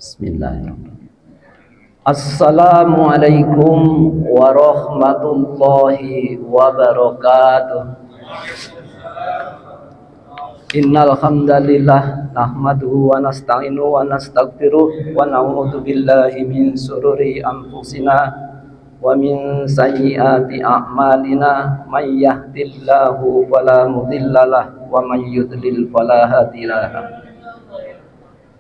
Bismillahirrahmanirrahim. Assalamualaikum warahmatullahi wabarakatuh. Innal hamdalillah nahmaduhu wa nasta'inu wa nastaghfiruh wa na'udzu billahi min shururi anfusina wa min sayyiati a'malina may yahdihillahu fala mudhillalah wa may yudlil fala hadiyalah.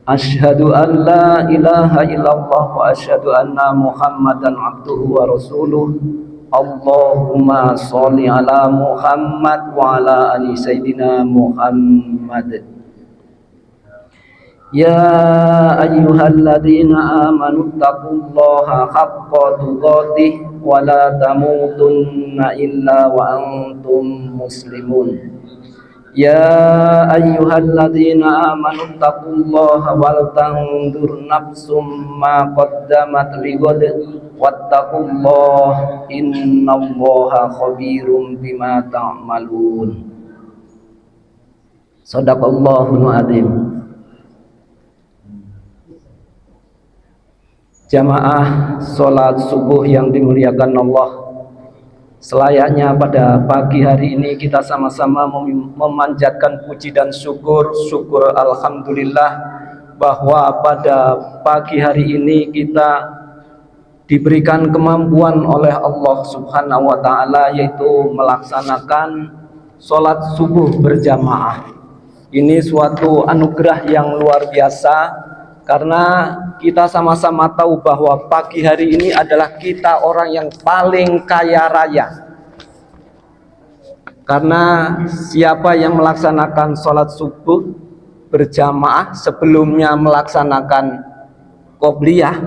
Asyhadu an la ilaha illallah wa asyhadu anna Muhammadan abduhu wa rasuluh. Allahumma sholli ala Muhammad wa ala ali sayyidina Muhammad. Ya ayyuhalladzina amanu taqullaha haqqa tuqatih wa la tamutunna illa wa antum muslimun. Ya ayyuhalladzina amanu taqullaha wal tanzur nafsum ma qaddamat lighad wattaqullaha innallaha khabirum bima ta'malun. Shadaqallahul adzim. Jamaah salat subuh yang dimuliakan Allah, selayaknya pada pagi hari ini kita sama-sama memanjatkan puji dan syukur alhamdulillah bahwa pada pagi hari ini kita diberikan kemampuan oleh Allah Subhanahu wa taala, yaitu melaksanakan sholat subuh berjamaah. Ini suatu anugerah yang luar biasa, karena kita sama-sama tahu bahwa pagi hari ini adalah kita orang yang paling kaya raya. Karena siapa yang melaksanakan sholat subuh berjamaah sebelumnya melaksanakan qobliyah,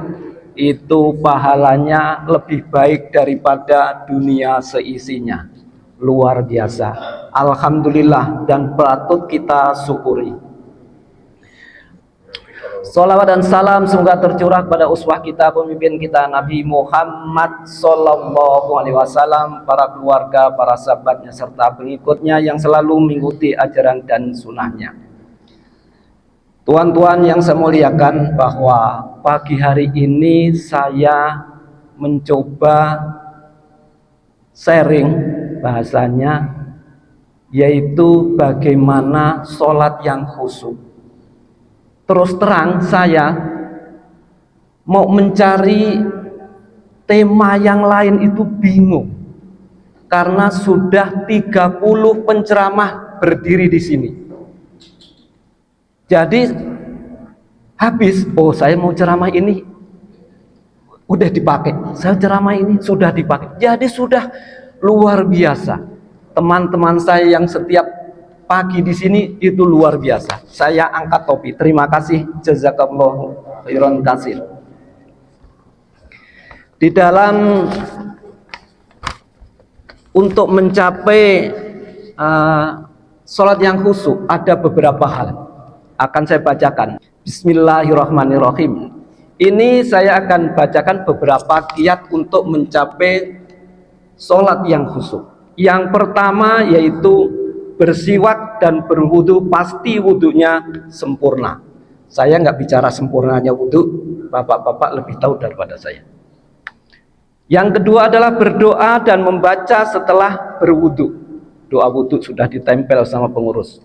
itu pahalanya lebih baik daripada dunia seisinya. Luar biasa, alhamdulillah, dan patut kita syukuri. Salawat dan salam semoga tercurah kepada uswah kita, pemimpin kita, Nabi Muhammad Sallallahu Alaihi Wasallam, para keluarga, para sahabatnya, serta pengikutnya yang selalu mengikuti ajaran dan sunnahnya. Tuan-tuan yang saya muliakan, bahwa pagi hari ini saya mencoba sharing bahasanya, yaitu bagaimana sholat yang khusyuk. Terus terang saya mau mencari tema yang lain itu bingung, karena sudah 30 penceramah berdiri di sini. Jadi habis, saya mau ceramah ini udah dipakai, saya ceramah ini sudah dipakai. Jadi sudah luar biasa. Teman-teman saya yang setiap pagi di sini itu luar biasa. Saya angkat topi. Terima kasih, jazakallahu khairan katsir. Di dalam untuk mencapai sholat yang khusyuk ada beberapa hal. Akan saya bacakan. Bismillahirrahmanirrahim. Ini saya akan bacakan beberapa kiat untuk mencapai sholat yang khusyuk. Yang pertama yaitu bersiwak dan berwudu, pasti wudunya sempurna. Saya nggak bicara sempurnanya wudu, bapak-bapak lebih tahu daripada saya. Yang kedua adalah berdoa dan membaca setelah berwudu. Doa wudu sudah ditempel sama pengurus.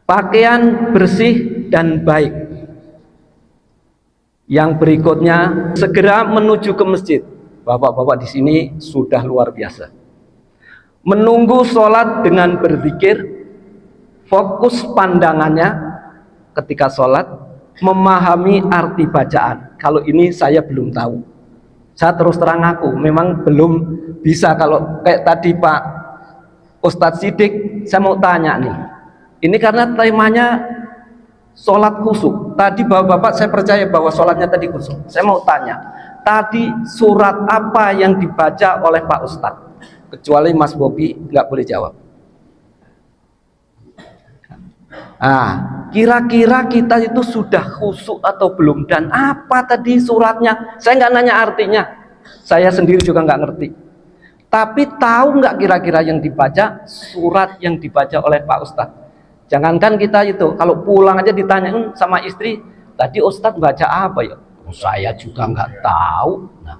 Pakaian bersih dan baik. Yang berikutnya, segera menuju ke masjid. Bapak-bapak di sini sudah luar biasa. Menunggu sholat dengan berzikir, fokus pandangannya ketika sholat, memahami arti bacaan. Kalau ini saya belum tahu. Saya terus terang aku, memang belum bisa. Kalau kayak tadi Pak Ustadz Sidik, saya mau tanya nih. Ini karena temanya sholat khusyuk. Tadi bapak-bapak saya percaya bahwa sholatnya tadi khusyuk. Saya mau tanya, tadi surat apa yang dibaca oleh Pak Ustadz? Kecuali Mas Bobi nggak boleh jawab. Kira-kira kita itu sudah khusyuk atau belum, dan apa tadi suratnya? Saya nggak nanya artinya, saya sendiri juga nggak ngerti. Tapi tahu nggak kira-kira yang dibaca, surat yang dibaca oleh Pak Ustadz? Jangankan kita itu, kalau pulang aja ditanya sama istri, Tadi Ustadz baca apa ya? Oh, saya juga nggak tahu. Nah,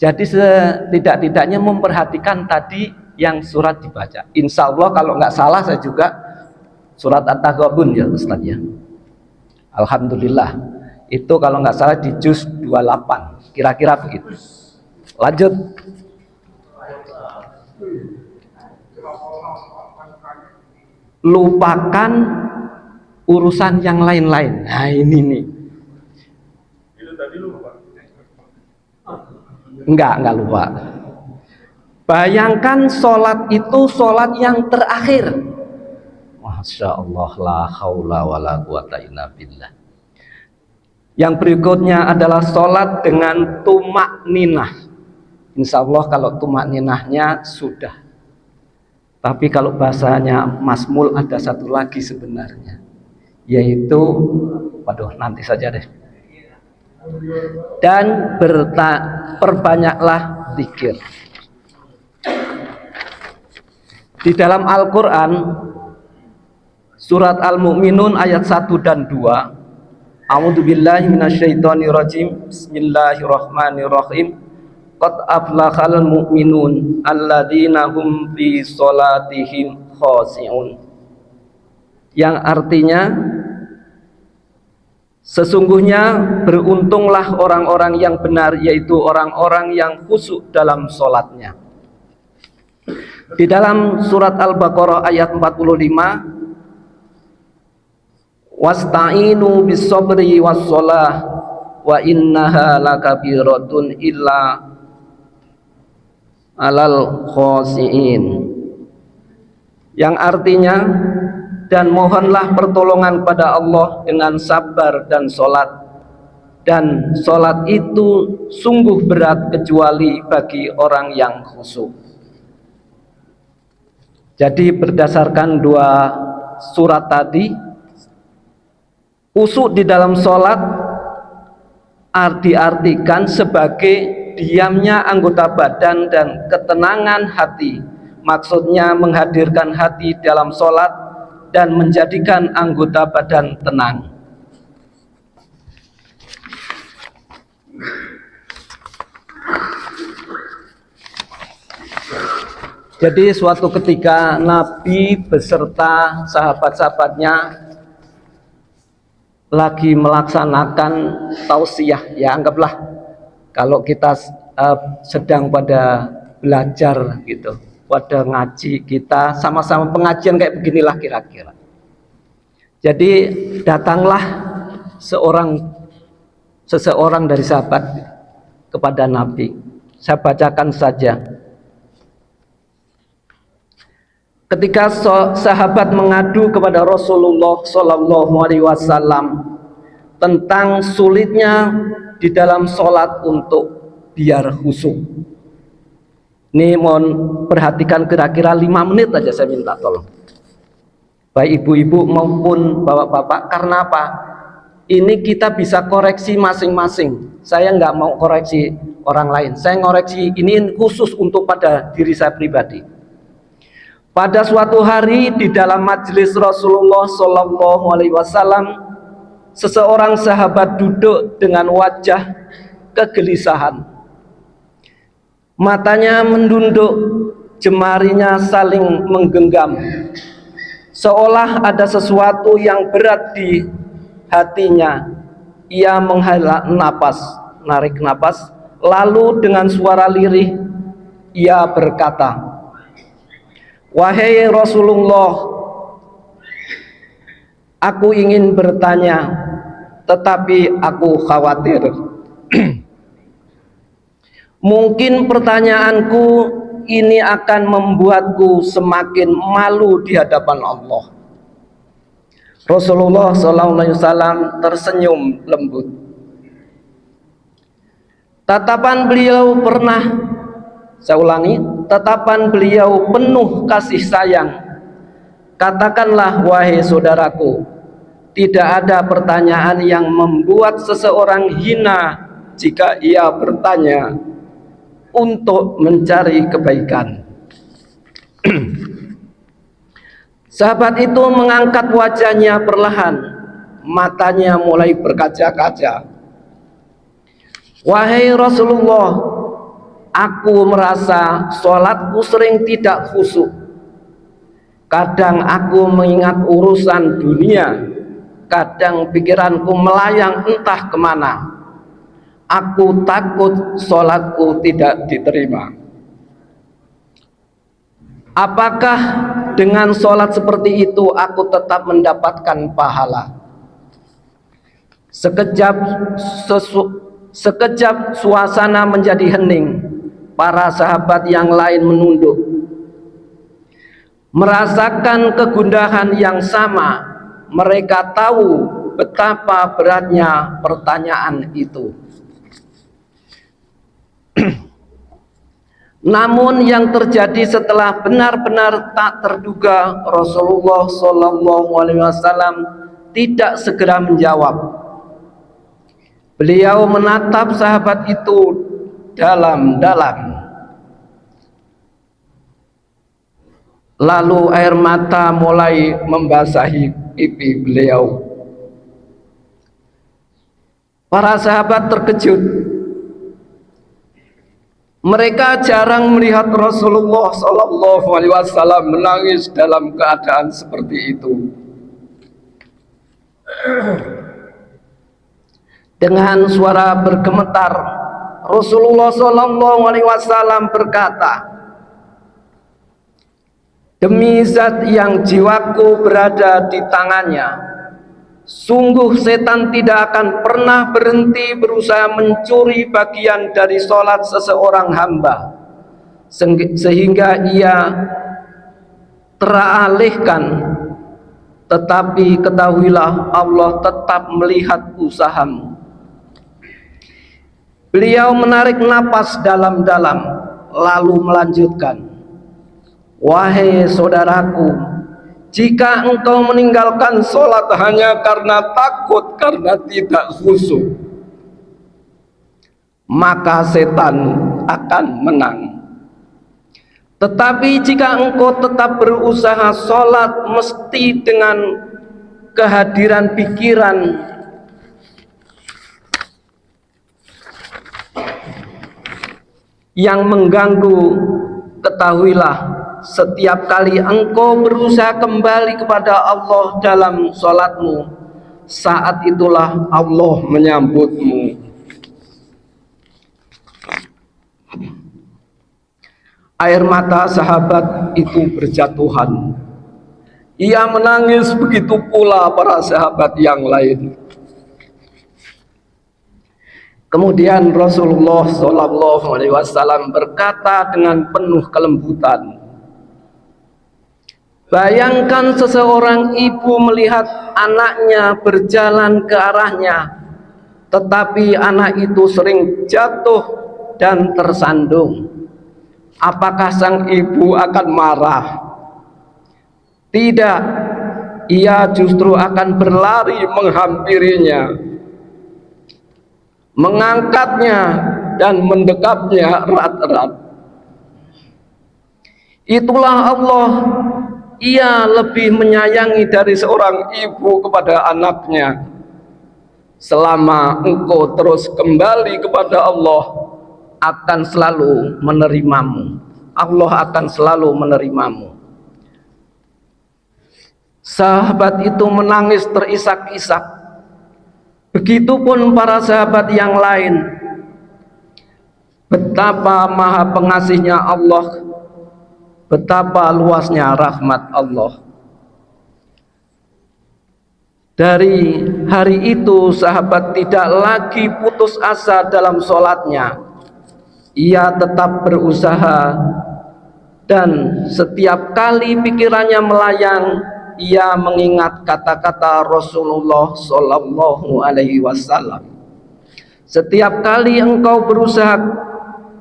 jadi setidak-tidaknya memperhatikan tadi yang surat dibaca. Insya Allah kalau nggak salah saya juga surat At-Taghabun ya Ustadz ya. Alhamdulillah. Itu kalau nggak salah di juz 28. Kira-kira begitu. Lanjut. Lupakan urusan yang lain-lain. Nah ini nih. Itu tadi lupa. Enggak lupa. Bayangkan sholat itu sholat yang terakhir. Masya Allah, la haula wa la quwata illa billah. Yang berikutnya adalah sholat dengan tumak ninah. Insya Allah kalau tumak ninahnya sudah. Tapi kalau bahasanya masmul ada satu lagi sebenarnya, yaitu, waduh nanti saja deh. Dan perbanyaklah zikir. Di dalam Al-Quran surat Al-Mu'minun ayat 1 dan 2, A'udzubillahi minasyaitonirrajim, Bismillahirrahmanirrahim. Qad aflahal mu'minun alladzina hum fi sholatihim khashi'un. Yang artinya, sesungguhnya beruntunglah orang-orang yang benar, yaitu orang-orang yang khusyuk dalam sholatnya. Di dalam surat Al-Baqarah ayat 45, wasta'inu bis-sabri was-shalah wa innaha lakabiratun illa alal khosiin, yang artinya, dan mohonlah pertolongan pada Allah dengan sabar dan sholat, dan sholat itu sungguh berat kecuali bagi orang yang khusyuk. Jadi berdasarkan dua surat tadi, khusyuk di dalam sholat diartikan sebagai diamnya anggota badan dan ketenangan hati. Maksudnya menghadirkan hati dalam sholat dan menjadikan anggota badan tenang. Jadi suatu ketika Nabi beserta sahabat-sahabatnya lagi melaksanakan tausiah, ya anggaplah kalau kita sedang pada belajar gitu, pada ngaji, kita sama-sama pengajian kayak beginilah kira-kira. Jadi datanglah seseorang dari sahabat kepada Nabi. Saya bacakan saja. Ketika sahabat mengadu kepada Rasulullah SAW tentang sulitnya di dalam sholat untuk biar khusyuk. Ini mohon perhatikan kira-kira 5 menit aja saya minta tolong. Baik ibu-ibu maupun bapak-bapak, karena apa? Ini kita bisa koreksi masing-masing. Saya nggak mau koreksi orang lain. Saya ngoreksi ini khusus untuk pada diri saya pribadi. Pada suatu hari di dalam majelis Rasulullah SAW, seseorang sahabat duduk dengan wajah kegelisahan. Matanya mendunduk, jemarinya saling menggenggam. Seolah ada sesuatu yang berat di hatinya. Ia menghela napas, narik napas, lalu dengan suara lirih ia berkata, "Wahai Rasulullah, aku ingin bertanya, tetapi aku khawatir. Mungkin pertanyaanku ini akan membuatku semakin malu di hadapan Allah." Rasulullah SAW tersenyum lembut. Tatapan beliau tatapan beliau penuh kasih sayang. "Katakanlah wahai saudaraku, tidak ada pertanyaan yang membuat seseorang hina jika ia bertanya untuk mencari kebaikan." Sahabat itu mengangkat wajahnya perlahan, matanya mulai berkaca-kaca. Wahai Rasulullah, aku merasa sholatku sering tidak khusyuk. Kadang aku mengingat urusan dunia, kadang pikiranku melayang entah kemana. Aku takut sholatku tidak diterima. Apakah dengan sholat seperti itu aku tetap mendapatkan pahala? Sekejap suasana menjadi hening. Para sahabat yang lain menunduk, merasakan kegundahan yang sama. Mereka tahu betapa beratnya pertanyaan itu. Namun yang terjadi setelah benar-benar tak terduga, Rasulullah SAW tidak segera menjawab. Beliau menatap sahabat itu dalam-dalam. Lalu air mata mulai membasahi pipi beliau. Para sahabat terkejut. Mereka jarang melihat Rasulullah SAW menangis dalam keadaan seperti itu. Dengan suara bergemetar, Rasulullah SAW berkata, "Demi zat yang jiwaku berada di tangannya, sungguh setan tidak akan pernah berhenti berusaha mencuri bagian dari sholat seseorang hamba, sehingga ia teralihkan. Tetapi ketahuilah, Allah tetap melihat usahamu." Beliau menarik napas dalam-dalam, lalu melanjutkan, "Wahai saudaraku, jika engkau meninggalkan sholat hanya karena takut, karena tidak khusyuk, maka setan akan menang. Tetapi jika engkau tetap berusaha sholat mesti dengan kehadiran pikiran yang mengganggu, ketahuilah, setiap kali engkau berusaha kembali kepada Allah dalam sholatmu, saat itulah Allah menyambutmu." Air mata sahabat itu berjatuhan. Ia menangis, begitu pula para sahabat yang lain. Kemudian Rasulullah SAW berkata dengan penuh kelembutan, "Bayangkan seseorang ibu melihat anaknya berjalan ke arahnya, tetapi anak itu sering jatuh dan tersandung. Apakah sang ibu akan marah? Tidak, ia justru akan berlari menghampirinya, mengangkatnya dan mendekapnya erat-erat. Itulah Allah. Ia lebih menyayangi dari seorang ibu kepada anaknya. Selama engkau terus kembali kepada Allah, akan selalu menerimamu. Allah akan selalu menerimamu." Sahabat itu menangis terisak-isak. Begitupun para sahabat yang lain. Betapa maha pengasihnya Allah, betapa luasnya rahmat Allah. Dari hari itu sahabat tidak lagi putus asa dalam sholatnya. Ia tetap berusaha, dan setiap kali pikirannya melayang, ia mengingat kata-kata Rasulullah SAW, "Setiap kali engkau berusaha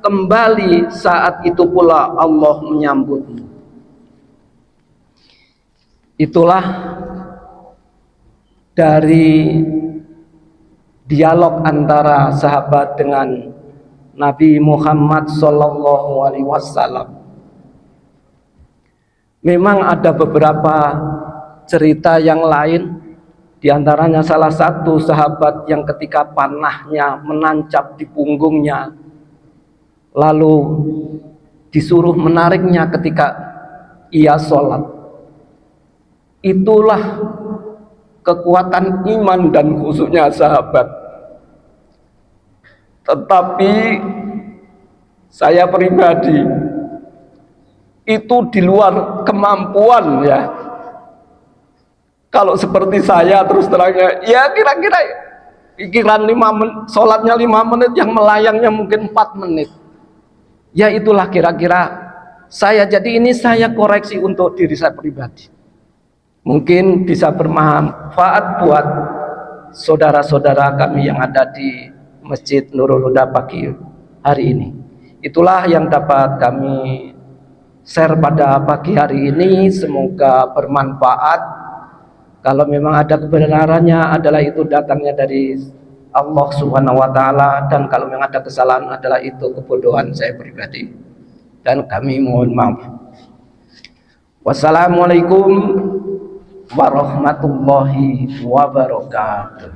kembali, saat itu pula Allah menyambutmu." Itulah dari dialog antara sahabat dengan Nabi Muhammad SAW. Memang ada beberapa cerita yang lain, Di antaranya salah satu sahabat yang ketika panahnya menancap di punggungnya, lalu disuruh menariknya ketika ia sholat. Itulah kekuatan iman dan khusyuknya sahabat. Tetapi saya pribadi itu di luar kemampuan ya. Kalau seperti saya terus terangnya, ya kira-kira pikiran 5 menit, sholatnya 5 menit, yang melayangnya mungkin 4 menit. Ya itulah kira-kira saya. Jadi ini saya koreksi untuk diri saya pribadi. Mungkin bisa bermanfaat buat saudara-saudara kami yang ada di Masjid Nurul Huda pagi hari ini. Itulah yang dapat kami share pada pagi hari ini. Semoga bermanfaat. Kalau memang ada kebenarannya adalah itu datangnya dari Allah Subhanahu wa taala, dan kalau memang ada kesalahan adalah itu kebodohan saya pribadi, dan kami mohon maaf. Wassalamualaikum warahmatullahi wabarakatuh.